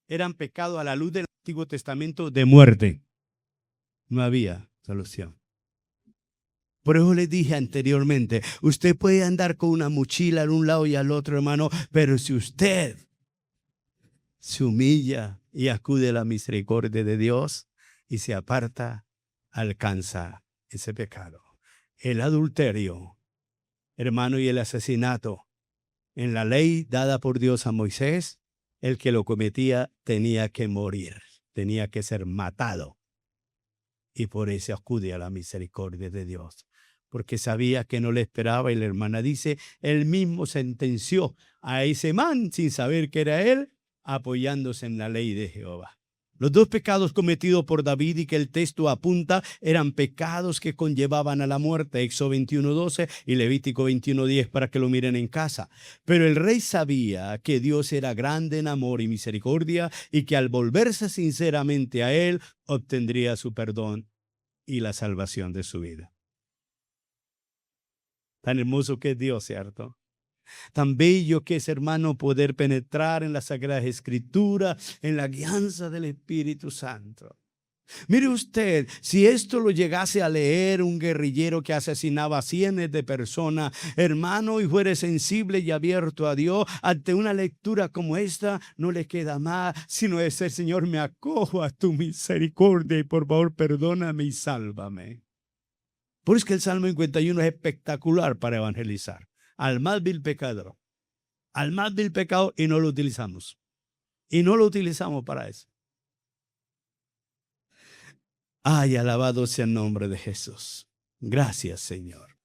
[SPEAKER 1] Eran pecados a la luz del Antiguo Testamento de muerte. No había solución. Por eso les dije anteriormente, usted puede andar con una mochila al un lado y al otro, hermano, pero si usted se humilla y acude a la misericordia de Dios y se aparta, alcanza ese pecado. El adulterio, hermano, y el asesinato, en la ley dada por Dios a Moisés, el que lo cometía tenía que morir, tenía que ser matado. Y por eso acude a la misericordia de Dios. porque sabía que no le esperaba, y la hermana dice, él mismo sentenció a ese man sin saber que era él, apoyándose en la ley de Jehová. Los dos pecados cometidos por David y que el texto apunta eran pecados que conllevaban a la muerte, Éxodo 21:12 y Levítico 21:10, para que lo miren en casa. Pero el rey sabía que Dios era grande en amor y misericordia y que al volverse sinceramente a él, obtendría su perdón y la salvación de su vida. Tan hermoso que es Dios, ¿cierto? Tan bello que es, hermano, poder penetrar en las Sagradas Escrituras, en la guianza del Espíritu Santo. Mire usted, si esto lo llegase a leer un guerrillero que asesinaba a cientos de personas, hermano, y fuere sensible y abierto a Dios, ante una lectura como esta, no le queda más sino decir, Señor, me acojo a tu misericordia y por favor perdóname y sálvame. Por eso es que el Salmo 51 es espectacular para evangelizar al más vil pecador, al más vil pecado, y no lo utilizamos. Y no lo utilizamos para eso. Ay, alabado sea el nombre de Jesús. Gracias, Señor.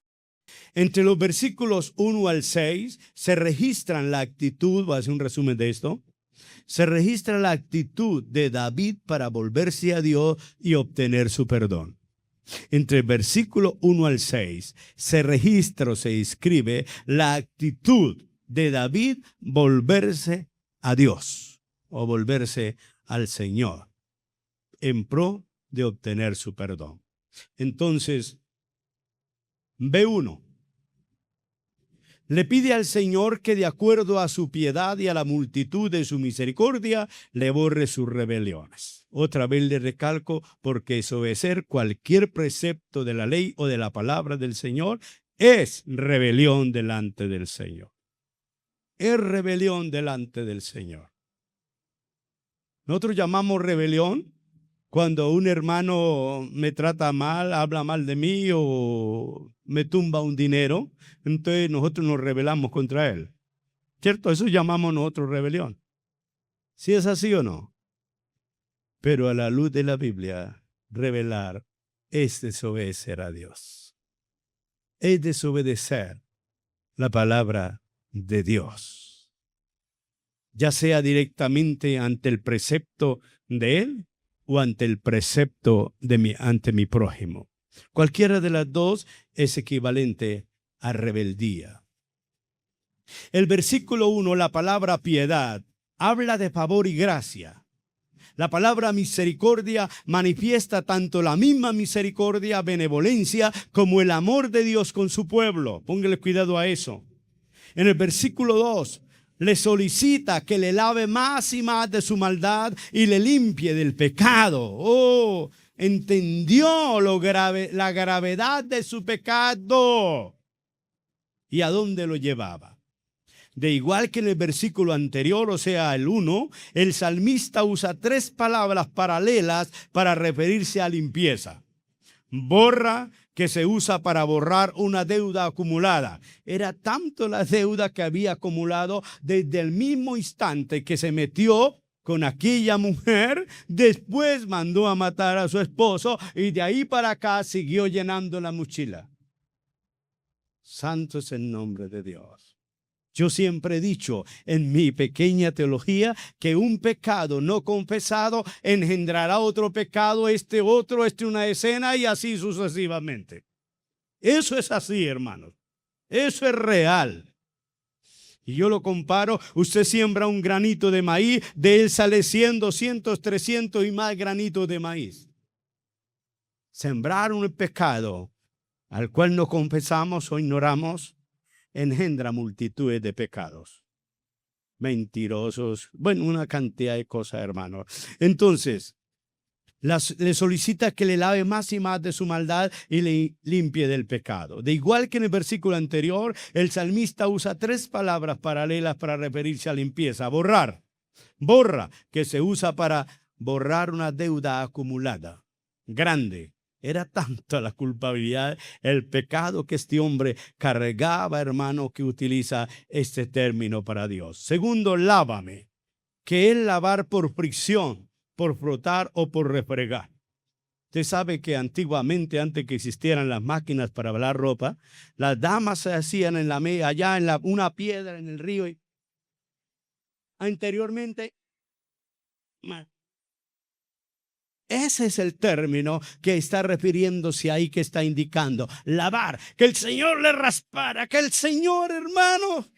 [SPEAKER 1] Entre los versículos 1 al 6 se registran la actitud, voy a hacer un resumen de esto, se registra la actitud de David para volverse a Dios y obtener su perdón. Entre el versículo 1 al 6 se registra o se escribe la actitud de David volverse a Dios o volverse al Señor en pro de obtener su perdón. Entonces, B1. Le pide al Señor que de acuerdo a su piedad y a la multitud de su misericordia, le borre sus rebeliones. Otra vez le recalco, porque desobedecer cualquier precepto de la ley o de la palabra del Señor es rebelión delante del Señor. Es rebelión delante del Señor. Nosotros llamamos rebelión cuando un hermano me trata mal, habla mal de mí o me tumba un dinero, entonces nosotros nos rebelamos contra él. ¿Cierto? Eso llamamos nosotros rebelión. ¿Sí es así o no? Pero a la luz de la Biblia, rebelar es desobedecer a Dios. Es desobedecer la palabra de Dios. Ya sea directamente ante el precepto de Él, o ante el precepto ante mi prójimo. Cualquiera de las dos es equivalente a rebeldía. El versículo 1, la palabra piedad, habla de favor y gracia. La palabra misericordia manifiesta tanto la misma misericordia, benevolencia, como el amor de Dios con su pueblo. Póngale cuidado a eso. En el versículo 2, le solicita que le lave más y más de su maldad y le limpie del pecado. Oh, entendió la gravedad de su pecado y a dónde lo llevaba. De igual que en el versículo anterior, o sea, el 1, el salmista usa 3 palabras paralelas para referirse a limpieza. Borra, que se usa para borrar una deuda acumulada. Era tanto la deuda que había acumulado desde el mismo instante que se metió con aquella mujer, después mandó a matar a su esposo y de ahí para acá siguió llenando la mochila. Santo es el nombre de Dios. Yo siempre he dicho en mi pequeña teología que un pecado no confesado engendrará otro pecado, otro, una decena y así sucesivamente. Eso es así, hermanos. Eso es real. Y yo lo comparo, usted siembra un granito de maíz, de él sale 100, 200, 300 y más granitos de maíz. Sembrar un pecado al cual no confesamos o ignoramos engendra multitudes de pecados, mentirosos, bueno, una cantidad de cosas, hermanos. Entonces, le solicita que le lave más y más de su maldad y le limpie del pecado. De igual que en el versículo anterior, el salmista usa 3 palabras paralelas para referirse a limpieza. Borrar, borra, que se usa para borrar una deuda acumulada, grande. Era tanta la culpabilidad, el pecado que este hombre cargaba, hermano, que utiliza este término para Dios. Segundo, lávame, que es lavar por fricción, por frotar o por refregar. Usted sabe que antiguamente, antes que existieran las máquinas para lavar ropa, las damas se hacían allá en una piedra en el río. Y anteriormente, ese es el término que está refiriéndose ahí, que está indicando. Lavar, que el Señor le raspara, que el Señor, hermano.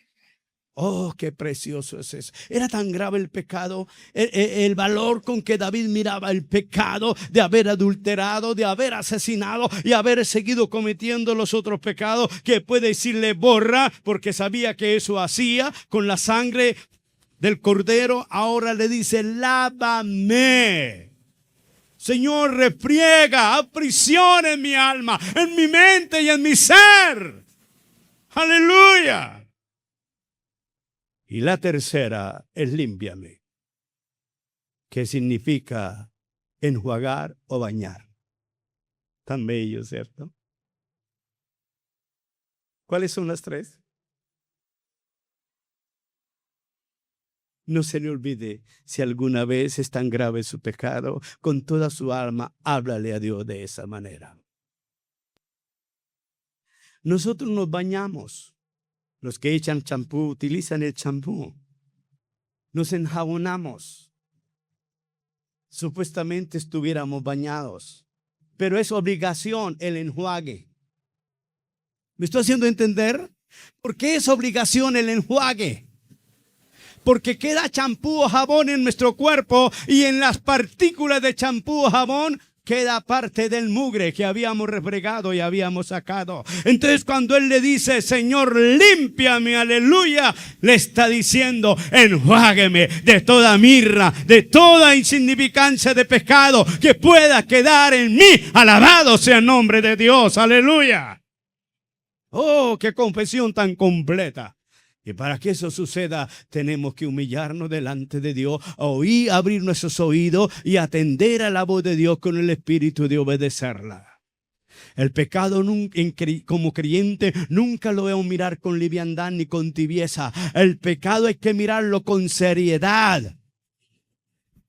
[SPEAKER 1] Oh, qué precioso es eso. Era tan grave el pecado, el valor con que David miraba el pecado de haber adulterado, de haber asesinado y haber seguido cometiendo los otros pecados, que puede decirle borra, porque sabía que eso hacía con la sangre del cordero. Ahora le dice lávame. Señor, refriega, aprisiona en mi alma, en mi mente y en mi ser. Aleluya. Y la tercera es límpiame, que significa enjuagar o bañar. Tan bello, ¿cierto? ¿Cuáles son las tres? No se le olvide, si alguna vez es tan grave su pecado, con toda su alma, háblale a Dios de esa manera. Nosotros nos bañamos. Los que echan champú utilizan el champú. Nos enjabonamos. Supuestamente estuviéramos bañados, pero es obligación el enjuague. ¿Me estoy haciendo entender? ¿Por qué es obligación el enjuague? Porque queda champú o jabón en nuestro cuerpo y en las partículas de champú o jabón queda parte del mugre que habíamos refregado y habíamos sacado. Entonces cuando Él le dice, Señor, límpiame, aleluya, le está diciendo, enjuágueme de toda mirra, de toda insignificancia de pecado que pueda quedar en mí. Alabado sea el nombre de Dios, aleluya. Oh, qué confesión tan completa. Y para que eso suceda, tenemos que humillarnos delante de Dios, oír, abrir nuestros oídos y atender a la voz de Dios con el espíritu de obedecerla. El pecado como creyente nunca lo debemos mirar con liviandad ni con tibieza. El pecado hay que mirarlo con seriedad.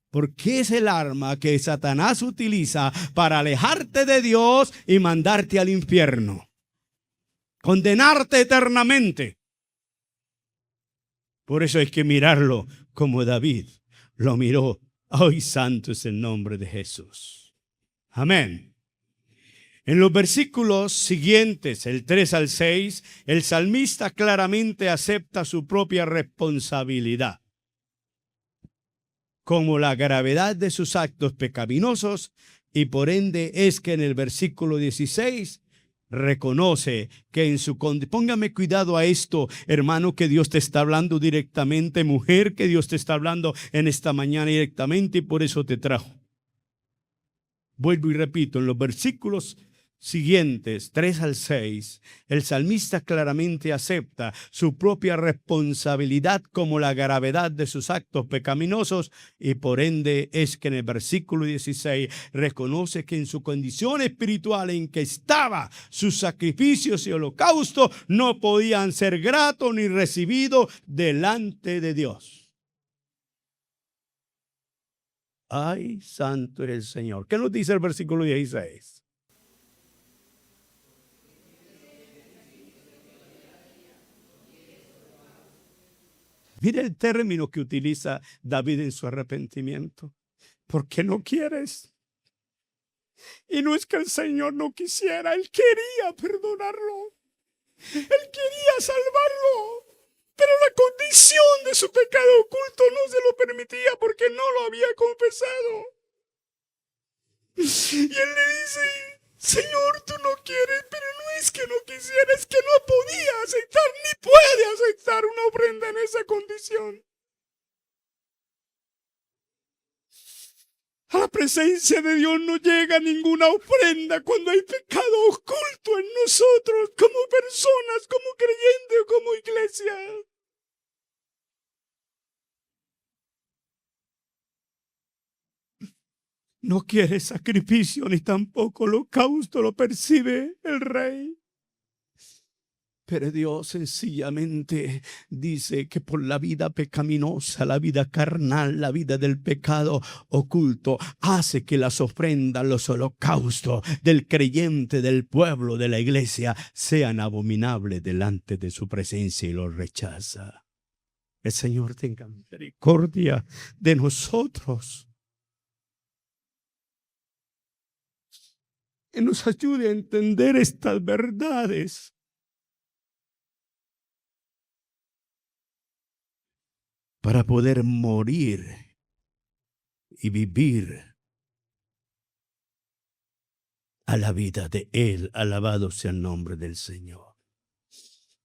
[SPEAKER 1] Porque es el arma que Satanás utiliza para alejarte de Dios y mandarte al infierno. Condenarte eternamente. Por eso hay que mirarlo como David lo miró. Hoy santo es el nombre de Jesús. Amén. En los versículos siguientes, el 3 al 6, el salmista claramente acepta su propia responsabilidad, como la gravedad de sus actos pecaminosos, y por ende es que en el versículo 16 reconoce que en su condición, póngame cuidado a esto, hermano, que Dios te está hablando directamente, mujer, que Dios te está hablando en esta mañana directamente y por eso te trajo. Vuelvo y repito, en los versículos siguientes, 3 al 6, el salmista claramente acepta su propia responsabilidad como la gravedad de sus actos pecaminosos, y por ende es que en el versículo 16 reconoce que en su condición espiritual en que estaba, sus sacrificios y holocaustos no podían ser gratos ni recibidos delante de Dios. Ay, santo es el Señor. ¿Qué nos dice el versículo 16? Mire el término que utiliza David en su arrepentimiento. ¿Por qué no quieres? Y no es que el Señor no quisiera, Él quería perdonarlo. Él quería salvarlo. Pero la condición de su pecado oculto no se lo permitía porque no lo había confesado. Y Él le dice, Señor, tú no quieres, pero no es que no quisiera, es que no podía aceptar, ni puede aceptar una ofrenda en esa condición. A la presencia de Dios no llega ninguna ofrenda cuando hay pecado oculto en nosotros, como personas, como creyentes o como iglesia. No quiere sacrificio ni tampoco holocausto, lo percibe el rey. Pero Dios sencillamente dice que por la vida pecaminosa, la vida carnal, la vida del pecado oculto, hace que las ofrendas, los holocaustos del creyente, del pueblo, de la iglesia, sean abominables delante de su presencia y los rechaza. El Señor tenga misericordia de nosotros y nos ayude a entender estas verdades. Para poder morir y vivir a la vida de Él. Alabado sea el nombre del Señor.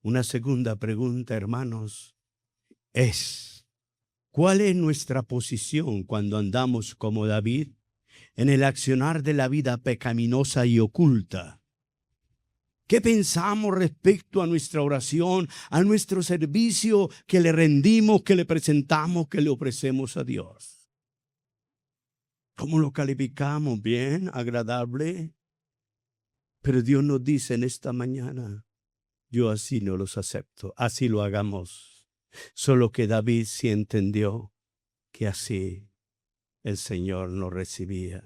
[SPEAKER 1] Una segunda pregunta, hermanos, es: ¿cuál es nuestra posición cuando andamos como David en el accionar de la vida pecaminosa y oculta? ¿Qué pensamos respecto a nuestra oración, a nuestro servicio que le rendimos, que le presentamos, que le ofrecemos a Dios? ¿Cómo lo calificamos? ¿Bien? ¿Agradable? Pero Dios nos dice en esta mañana: yo así no los acepto, así lo hagamos. Solo que David sí entendió que así el Señor nos recibía.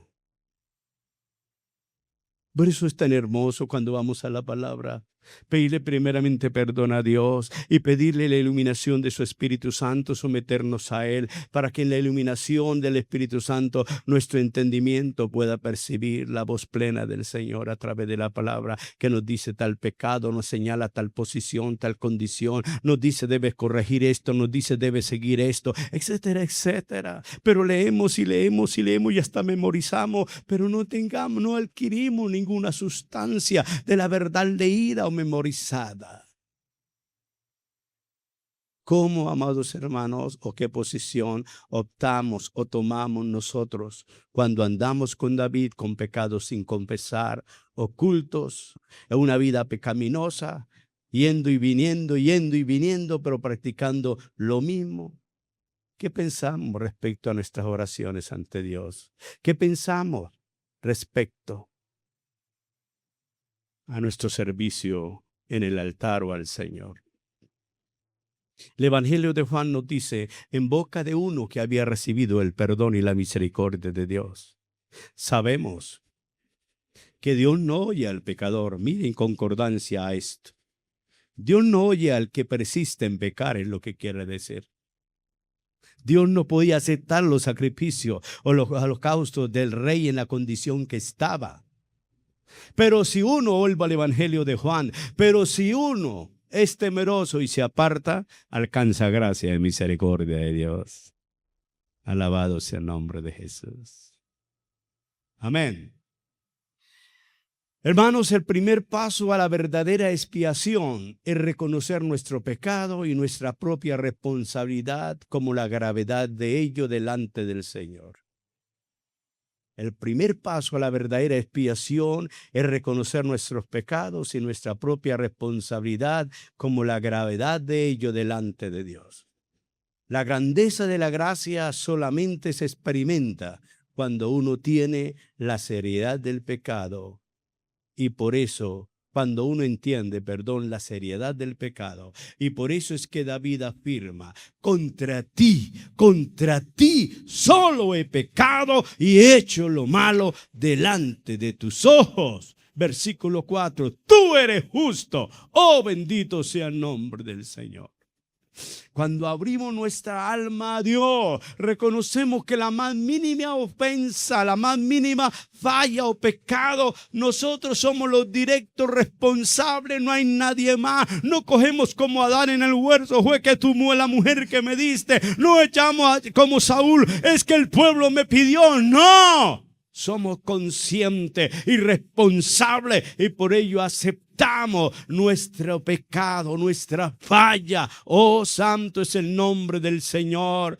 [SPEAKER 1] Por eso es tan hermoso cuando vamos a la palabra, pedirle primeramente perdón a Dios y pedirle la iluminación de su Espíritu Santo, someternos a Él, para que en la iluminación del Espíritu Santo nuestro entendimiento pueda percibir la voz plena del Señor a través de la palabra, que nos dice tal pecado, nos señala tal posición, tal condición, nos dice debes corregir esto, nos dice debes seguir esto, etcétera, etcétera. Pero leemos y leemos y leemos y hasta memorizamos, pero no adquirimos ninguna sustancia de la verdad leída o memorizada. ¿Cómo, amados hermanos, o qué posición optamos o tomamos nosotros cuando andamos con David con pecados sin confesar, ocultos, en una vida pecaminosa, yendo y viniendo, pero practicando lo mismo? ¿Qué pensamos respecto a nuestras oraciones ante Dios? ¿Qué pensamos respecto a nuestro servicio en el altar o al Señor? El Evangelio de Juan nos dice, en boca de uno que había recibido el perdón y la misericordia de Dios. Sabemos que Dios no oye al pecador. Miren, en concordancia a esto, Dios no oye al que persiste en pecar, es lo que quiere decir. Dios no podía aceptar los sacrificios o los holocaustos del rey en la condición que estaba. Pero si uno, vuelve al Evangelio de Juan, pero si uno es temeroso y se aparta, alcanza gracia y misericordia de Dios. Alabado sea el nombre de Jesús. Amén. Hermanos, el primer paso a la verdadera expiación es reconocer nuestro pecado y nuestra propia responsabilidad como la gravedad de ello delante del Señor. El primer paso a la verdadera expiación es reconocer nuestros pecados y nuestra propia responsabilidad como la gravedad de ello delante de Dios. La grandeza de la gracia solamente se experimenta cuando uno tiene la seriedad del pecado, y por eso cuando uno entiende, la seriedad del pecado. Y por eso es que David afirma, contra ti solo he pecado y he hecho lo malo delante de tus ojos. Versículo 4, tú eres justo, oh bendito sea el nombre del Señor. Cuando abrimos nuestra alma a Dios, reconocemos que la más mínima ofensa, la más mínima falla o pecado, nosotros somos los directos responsables, no hay nadie más. No cogemos como Adán en el huerto, fue que tú la mujer que me diste. No echamos como Saúl, es que el pueblo me pidió. No, somos conscientes y responsables y por ello aceptamos nuestro pecado, nuestra falla. Oh, santo es el nombre del Señor,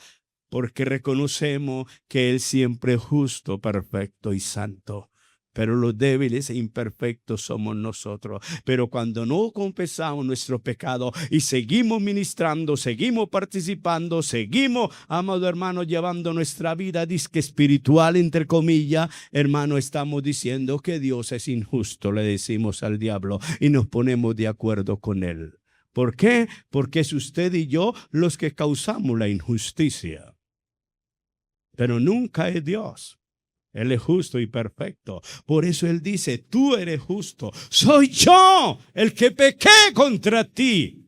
[SPEAKER 1] porque reconocemos que Él siempre es justo, perfecto y santo. pero los débiles e imperfectos somos nosotros. Pero cuando no confesamos nuestro pecado y seguimos ministrando, seguimos participando, seguimos, amado hermano, llevando nuestra vida disque espiritual, entre comillas, hermano, estamos diciendo que Dios es injusto, le decimos al diablo, y nos ponemos de acuerdo con él. ¿Por qué? Porque es usted y yo los que causamos la injusticia. Pero nunca es Dios. Él es justo y perfecto. Por eso Él dice, tú eres justo. Soy yo el que pequé contra ti.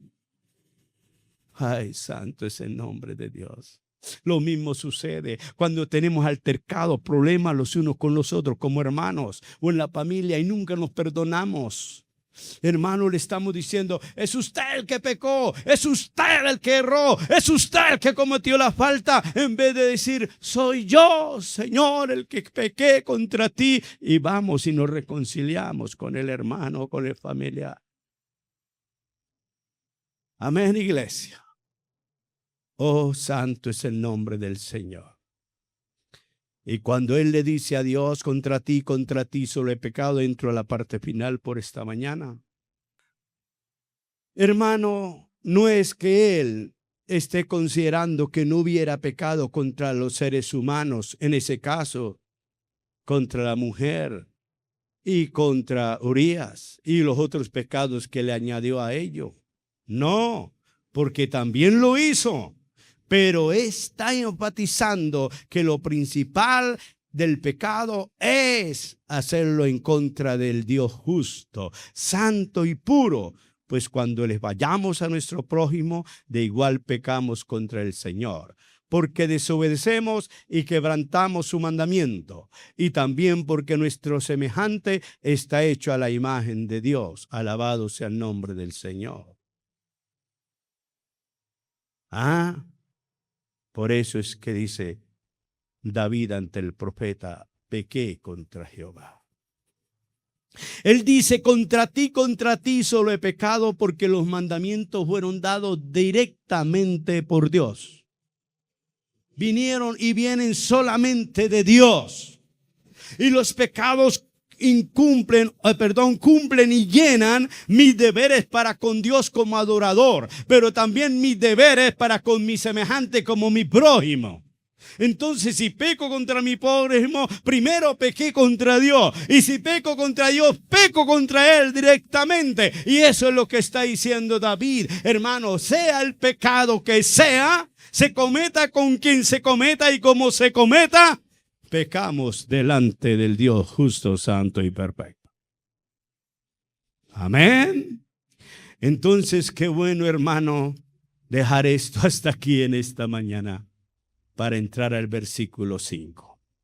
[SPEAKER 1] Ay, santo es el nombre de Dios. Lo mismo sucede cuando tenemos altercados, problemas los unos con los otros, como hermanos o en la familia, y nunca nos perdonamos. Hermano, le estamos diciendo, es usted el que pecó, es usted el que erró, es usted el que cometió la falta, en vez de decir, soy yo, Señor, el que pequé contra ti, y vamos y nos reconciliamos con el hermano, con el familiar. Amén, iglesia. Oh, santo es el nombre del Señor. Y cuando Él le dice a Dios, contra ti solo he pecado, entro a la parte final por esta mañana. Hermano, no es que Él esté considerando que no hubiera pecado contra los seres humanos, en ese caso, contra la mujer y contra Urías y los otros pecados que le añadió a ello. No, porque también lo hizo. Pero está enfatizando que lo principal del pecado es hacerlo en contra del Dios justo, santo y puro. Pues cuando les vayamos a nuestro prójimo, de igual pecamos contra el Señor. Porque desobedecemos y quebrantamos su mandamiento. Y también porque nuestro semejante está hecho a la imagen de Dios. Alabado sea el nombre del Señor. Por eso es que dice David ante el profeta, pequé contra Jehová. Él dice, contra ti solo he pecado, porque los mandamientos fueron dados directamente por Dios. Vinieron y vienen solamente de Dios. Y los pecados cumplen y llenan mis deberes para con Dios como adorador, pero también mis deberes para con mi semejante como mi prójimo. Entonces, si peco contra mi prójimo, primero pequé contra Dios. Y si peco contra Dios, peco contra Él directamente. Y eso es lo que está diciendo David. Hermano, sea el pecado que sea, se cometa con quien se cometa y como se cometa, pecamos delante del Dios justo, santo y perfecto. Amén. Entonces, qué bueno, hermano, dejar esto hasta aquí en esta mañana para entrar al versículo 5.